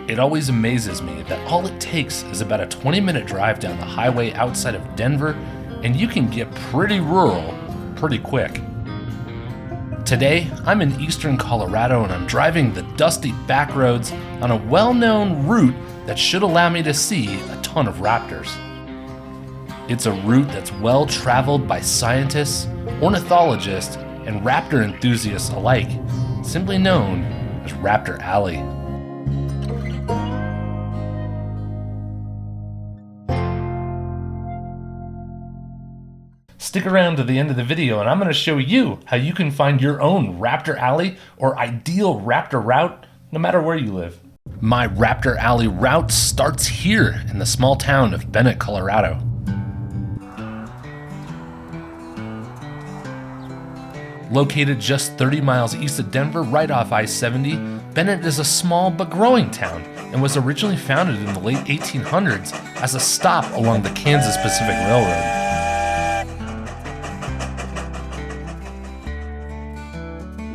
It always amazes me that all it takes is about a 20-minute drive down the highway outside of Denver, and you can get pretty rural pretty quick. Today, I'm in eastern Colorado and I'm driving the dusty back roads on a well-known route that should allow me to see a ton of raptors. It's a route that's well traveled by scientists, ornithologists, and raptor enthusiasts alike, simply known as Raptor Alley. Stick around to the end of the video and I'm going to show you how you can find your own Raptor Alley or ideal raptor route no matter where you live. My Raptor Alley route starts here in the small town of Bennett, Colorado. Located just 30 miles east of Denver, right off I-70, Bennett is a small but growing town and was originally founded in the late 1800s as a stop along the Kansas Pacific Railroad.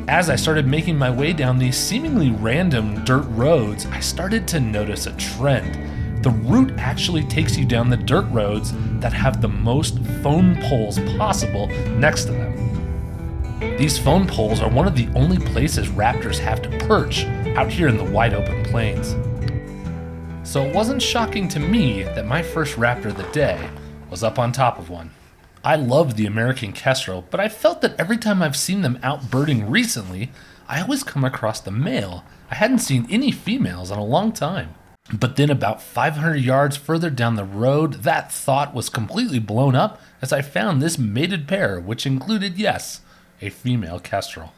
As I started making my way down these seemingly random dirt roads, I started to notice a trend. The route actually takes you down the dirt roads that have the most phone poles possible next to them. These phone poles are one of the only places raptors have to perch out here in the wide open plains. So it wasn't shocking to me that my first raptor of the day was up on top of one. I love the American kestrel, but I felt that every time I've seen them out birding recently, I always come across the male. I hadn't seen any females in a long time. But then about 500 yards further down the road, that thought was completely blown up as I found this mated pair, which included, yes, a female kestrel.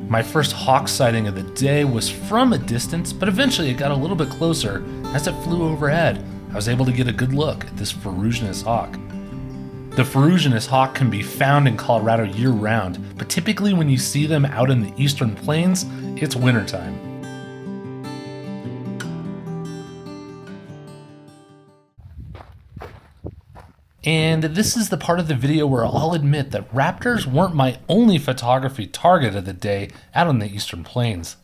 My first hawk sighting of the day was from a distance, but eventually it got a little bit closer. As it flew overhead, I was able to get a good look at this ferruginous hawk. The ferruginous hawk can be found in Colorado year-round, but typically when you see them out in the eastern plains, it's wintertime. And this is the part of the video where I'll admit that raptors weren't my only photography target of the day out on the eastern plains.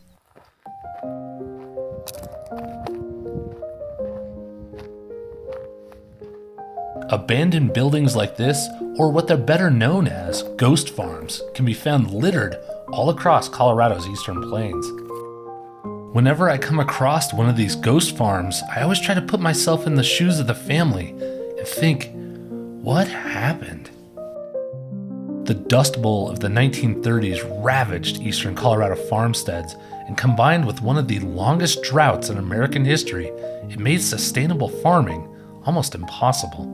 Abandoned buildings like this, or what they're better known as, ghost farms, can be found littered all across Colorado's eastern plains. Whenever I come across one of these ghost farms, I always try to put myself in the shoes of the family and think, what happened? The Dust Bowl of the 1930s ravaged eastern Colorado farmsteads, and combined with one of the longest droughts in American history, it made sustainable farming almost impossible.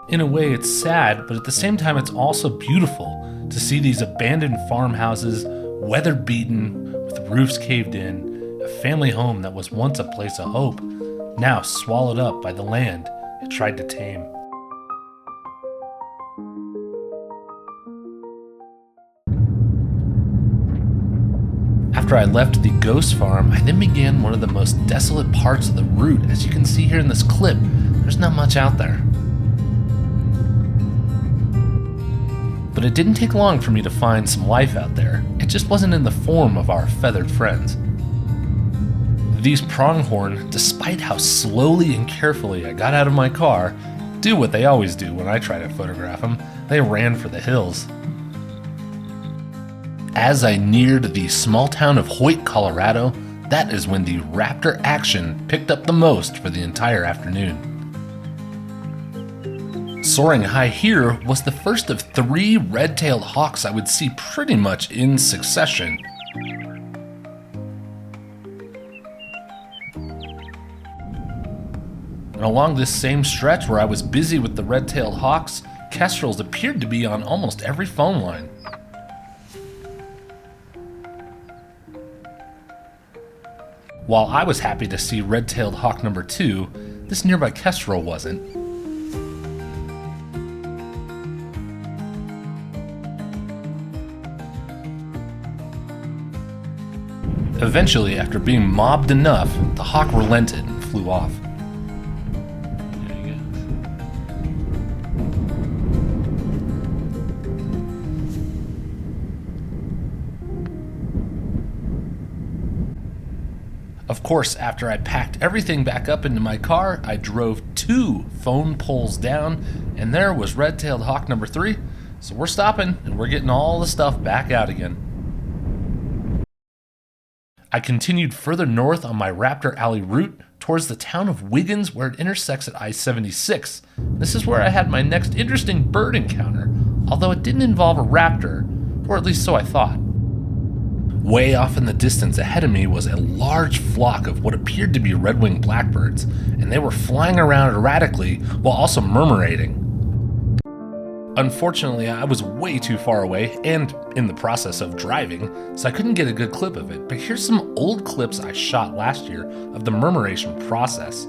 In a way, it's sad, but at the same time, it's also beautiful to see these abandoned farmhouses, weather-beaten, with roofs caved in, a family home that was once a place of hope, now swallowed up by the land it tried to tame. After I left the ghost farm, I then began one of the most desolate parts of the route. As you can see here in this clip, there's not much out there. But it didn't take long for me to find some life out there. It just wasn't in the form of our feathered friends. These pronghorn, despite how slowly and carefully I got out of my car, do what they always do when I try to photograph them. They ran for the hills. As I neared the small town of Hoyt, Colorado, that is when the raptor action picked up the most for the entire afternoon. Soaring high here was the first of 3 red-tailed hawks I would see pretty much in succession. And along this same stretch where I was busy with the red-tailed hawks, kestrels appeared to be on almost every phone line. While I was happy to see red-tailed hawk number 2, this nearby kestrel wasn't. Eventually, after being mobbed enough, the hawk relented and flew off. course, after I packed everything back up into my car, I drove 2 phone poles down, and there was red-tailed hawk number 3. So we're stopping, and we're getting all the stuff back out again. I continued further north on my Raptor Alley route towards the town of Wiggins, where it intersects at I-76. This is where I had my next interesting bird encounter, although it didn't involve a raptor, or at least so I thought. Way off in the distance ahead of me was a large flock of what appeared to be red-winged blackbirds, and they were flying around erratically while also murmurating. Unfortunately, I was way too far away and in the process of driving, so I couldn't get a good clip of it, but here's some old clips I shot last year of the murmuration process.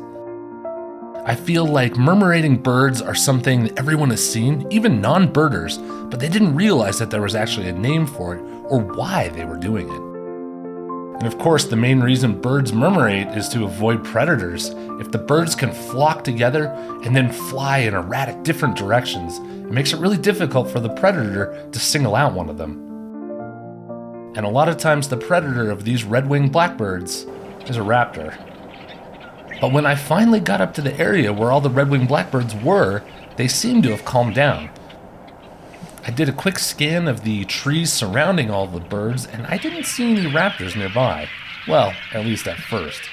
I feel like murmurating birds are something that everyone has seen, even non-birders, but they didn't realize that there was actually a name for it or why they were doing it. And of course, the main reason birds murmurate is to avoid predators. If the birds can flock together and then fly in erratic different directions, it makes it really difficult for the predator to single out one of them. And a lot of times the predator of these red-winged blackbirds is a raptor. But when I finally got up to the area where all the red-winged blackbirds were, they seemed to have calmed down. I did a quick scan of the trees surrounding all the birds, and I didn't see any raptors nearby. Well, at least at first.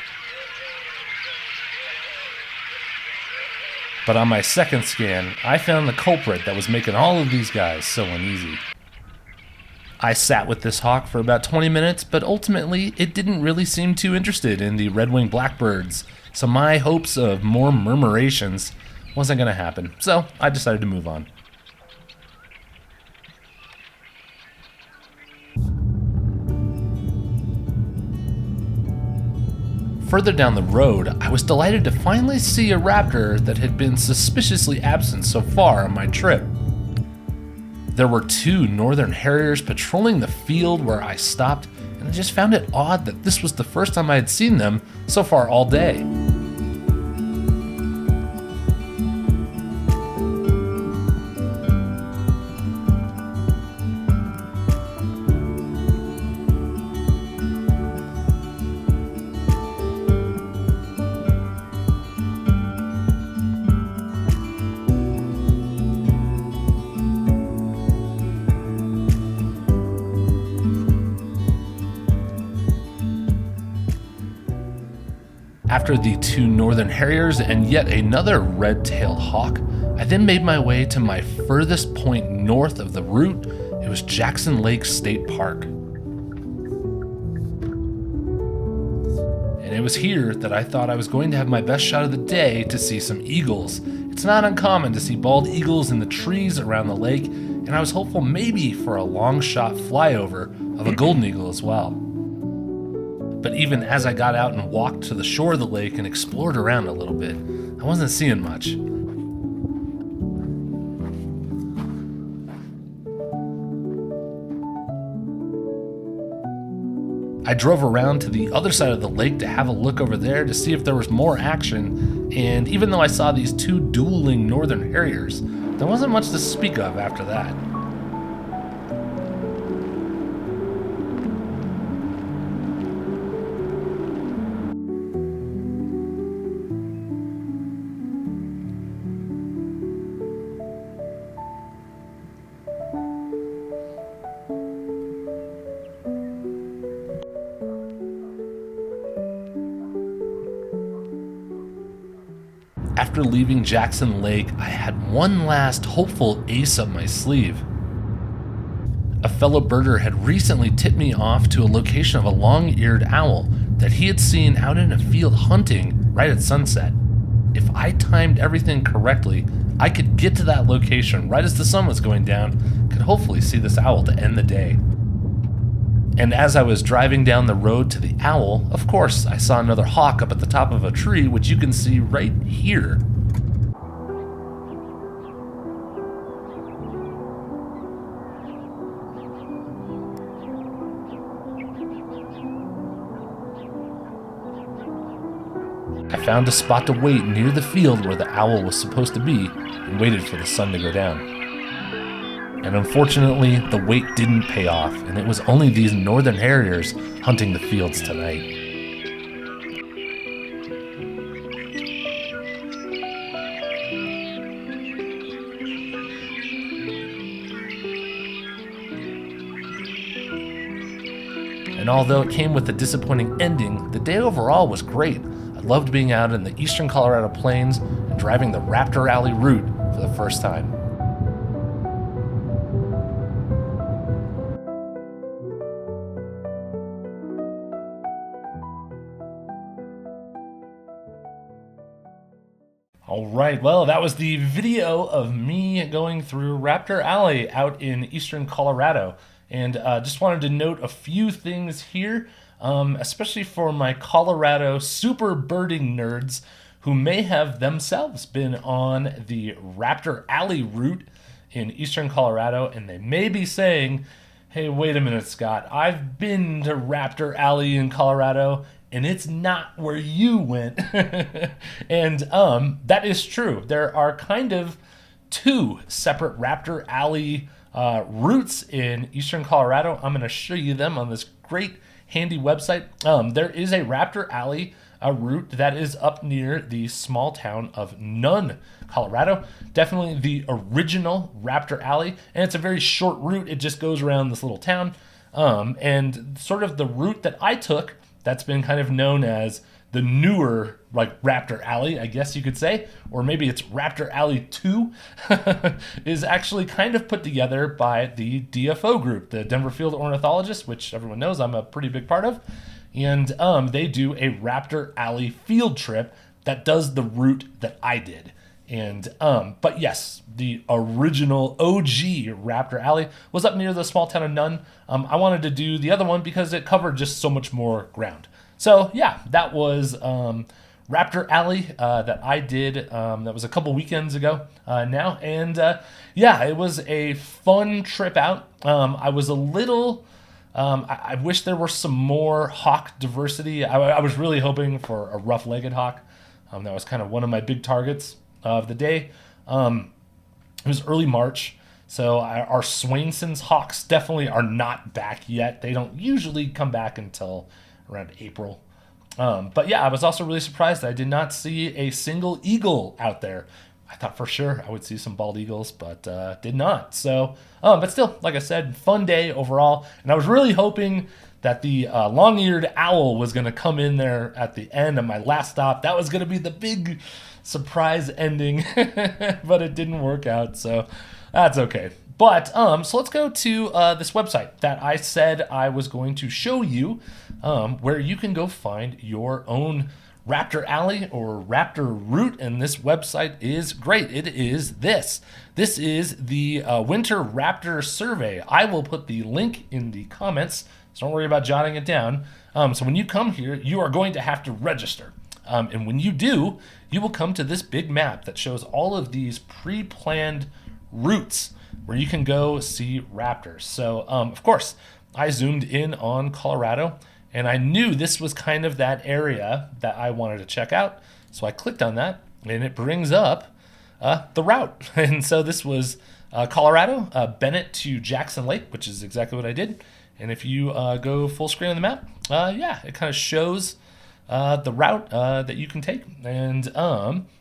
But on my second scan, I found the culprit that was making all of these guys so uneasy. I sat with this hawk for about 20 minutes, but ultimately it didn't really seem too interested in the red-winged blackbirds, so my hopes of more murmurations wasn't going to happen, so I decided to move on. Further down the road, I was delighted to finally see a raptor that had been suspiciously absent so far on my trip. There were 2 northern harriers patrolling the field where I stopped, and I just found it odd that this was the first time I had seen them so far all day. After the 2 northern harriers and yet another red-tailed hawk, I then made my way to my furthest point north of the route. It was Jackson Lake State Park. And it was here that I thought I was going to have my best shot of the day to see some eagles. It's not uncommon to see bald eagles in the trees around the lake, and I was hopeful maybe for a long shot flyover of a golden eagle as well. But even as I got out and walked to the shore of the lake and explored around a little bit, I wasn't seeing much. I drove around to the other side of the lake to have a look over there to see if there was more action, and even though I saw these 2 dueling northern harriers, there wasn't much to speak of after that. After leaving Jackson Lake, I had one last hopeful ace up my sleeve. A fellow birder had recently tipped me off to a location of a long-eared owl that he had seen out in a field hunting right at sunset. If I timed everything correctly, I could get to that location right as the sun was going down, could hopefully see this owl to end the day. And as I was driving down the road to the owl, of course, I saw another hawk up at the top of a tree, which you can see right here. I found a spot to wait near the field where the owl was supposed to be and waited for the sun to go down. And unfortunately, the wait didn't pay off, and it was only these northern harriers hunting the fields tonight. And although it came with a disappointing ending, the day overall was great. I loved being out in the eastern Colorado plains and driving the Raptor Alley route for the first time. All right, well, that was the video of me going through Raptor Alley out in eastern Colorado. And just wanted to note a few things here, especially for my Colorado super birding nerds who may have themselves been on the Raptor Alley route in eastern Colorado, and they may be saying, hey, wait a minute, Scott, I've been to Raptor Alley in Colorado, and it's not where you went. And that is true. There are kind of two separate Raptor Alley routes in eastern Colorado. I'm going to show you them on this great handy website. There is a Raptor Alley route that is up near the small town of Nunn, Colorado. Definitely the original Raptor Alley, and it's a very short route. It just goes around this little town. And sort of the route that I took, that's been kind of known as the newer, like, Raptor Alley, I guess you could say, or maybe it's Raptor Alley 2, is actually kind of put together by the DFO group, the Denver Field Ornithologists, which everyone knows I'm a pretty big part of. And they do a Raptor Alley field trip that does the route that I did. And but yes, the original OG Raptor Alley was up near the small town of Nunn. I wanted to do the other one because it covered just so much more ground. So yeah, that was Raptor Alley that I did. That was a couple weekends ago now. And yeah, it was a fun trip out. I was a little... I wish there were some more hawk diversity. I was really hoping for a rough-legged hawk. That was kind of one of my big targets of the day. It was early March, so our Swainson's hawks definitely are not back yet. They don't usually come back until around April. But yeah, I was also really surprised that I did not see a single eagle out there. I thought for sure I would see some bald eagles, but did not. So, but still, like I said, fun day overall. And I was really hoping that the long-eared owl was going to come in there at the end of my last stop. That was going to be the big surprise ending, but it didn't work out, so that's okay. But so let's go to this website that I said I was going to show you, where you can go find your own Raptor Alley or Raptor route, and this website is great. It is this. This is the Winter Raptor Survey. I will put the link in the comments, so don't worry about jotting it down. So when you come here, you are going to have to register. And when you do, you will come to this big map that shows all of these pre-planned routes where you can go see raptors. So, of course, I zoomed in on Colorado, and I knew this was kind of that area that I wanted to check out. So I clicked on that, and it brings up the route. And so this was Colorado, Bennett to Jackson Lake, which is exactly what I did. And if you go full screen on the map, yeah, it kind of shows the route that you can take. And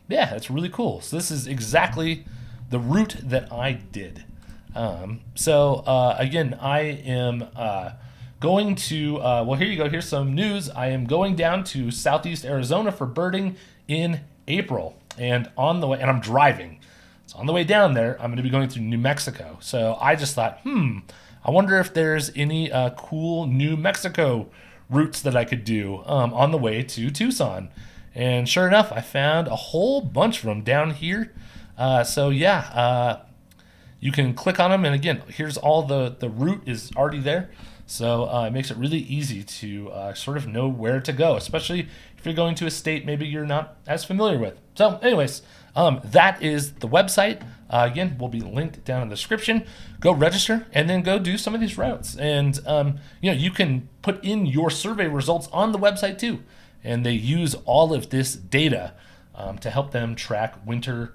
yeah, it's really cool. So this is exactly the route that I did. So again, I am going to, well, here you go. Here's some news. I am going down to Southeast Arizona for birding in April. And on the way, and I'm driving. So on the way down there, I'm going to be going through New Mexico. So I just thought, I wonder if there's any cool New Mexico routes that I could do on the way to Tucson. And sure enough, I found a whole bunch of them down here. So yeah, you can click on them. And again, here's all the route is already there. So it makes it really easy to sort of know where to go, especially if you're going to a state maybe you're not as familiar with. So anyways, that is the website. Again, will be linked down in the description. Go register and then go do some of these routes. And you know, you can put in your survey results on the website too. And they use all of this data to help them track winter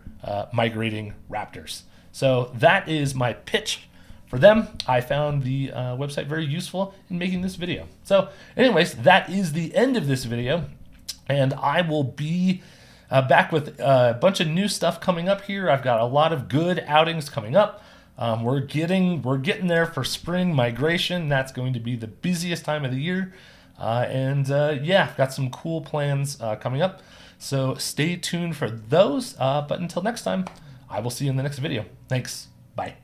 migrating raptors. So that is my pitch for them. I found the website very useful in making this video. So anyways, that is the end of this video. And I will be back with a bunch of new stuff coming up here. I've got a lot of good outings coming up. We're getting there for spring migration. That's going to be the busiest time of the year. Yeah, I've got some cool plans coming up. So stay tuned for those. But until next time, I will see you in the next video. Thanks. Bye.